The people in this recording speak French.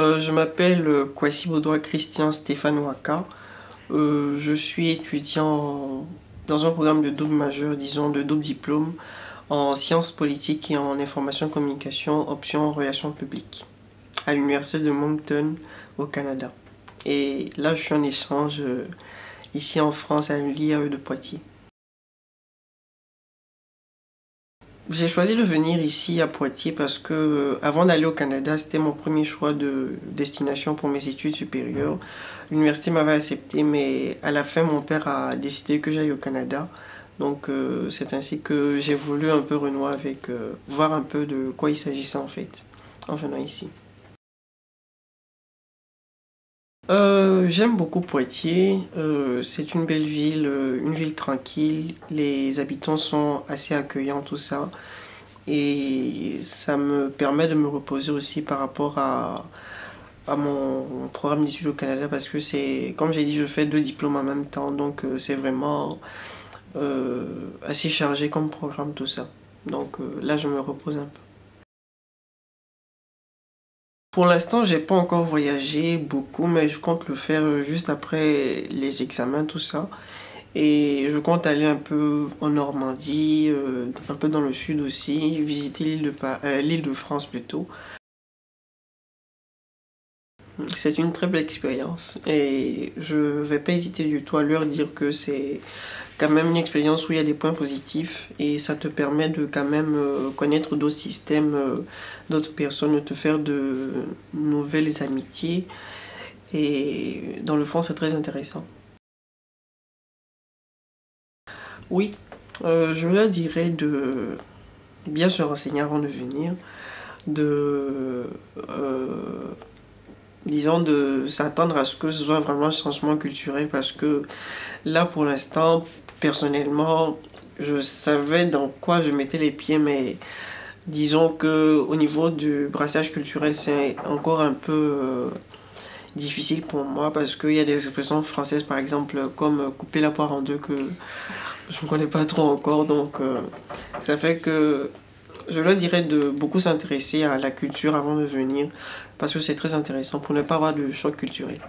Je m'appelle Kwasi Baudouin Christian Stéphane Waka. Je suis étudiant dans un programme de double majeur, disons de double diplôme, en sciences politiques et en information et communication, option relations publiques, à l'université de Moncton au Canada. Et là, je suis en échange ici en France à l'IAE de Poitiers. J'ai choisi de venir ici à Poitiers parce que avant d'aller au Canada, c'était mon premier choix de destination pour mes études supérieures. L'université m'avait accepté, mais à la fin, mon père a décidé que j'aille au Canada. Donc c'est ainsi que j'ai voulu un peu renouer avec, voir un peu de quoi il s'agissait en fait, en venant ici. J'aime beaucoup Poitiers, c'est une ville tranquille, les habitants sont assez accueillants, tout ça. Et ça me permet de me reposer aussi par rapport à mon programme d'études au Canada parce que c'est, comme j'ai dit, je fais deux diplômes en même temps, donc c'est vraiment assez chargé comme programme, tout ça. Donc là, je me repose un peu. Pour l'instant, j'ai pas encore voyagé beaucoup, mais je compte le faire juste après les examens, tout ça. Et je compte aller un peu en Normandie, un peu dans le sud aussi, visiter l'île de France plutôt. C'est une très belle expérience et je vais pas hésiter du tout à leur dire que c'est quand même une expérience où il y a des points positifs et ça te permet de quand même connaître d'autres systèmes, d'autres personnes, de te faire de nouvelles amitiés et dans le fond c'est très intéressant. Oui, je leur dirais de bien se renseigner avant de venir, de disons de s'attendre à ce que ce soit vraiment un changement culturel parce que là pour l'instant personnellement je savais dans quoi je mettais les pieds mais disons que au niveau du brassage culturel c'est encore un peu difficile pour moi parce qu'il y a des expressions françaises par exemple comme couper la poire en deux que je ne connais pas trop encore donc ça fait que je leur dirais de beaucoup s'intéresser à la culture avant de venir parce que c'est très intéressant pour ne pas avoir de choc culturel.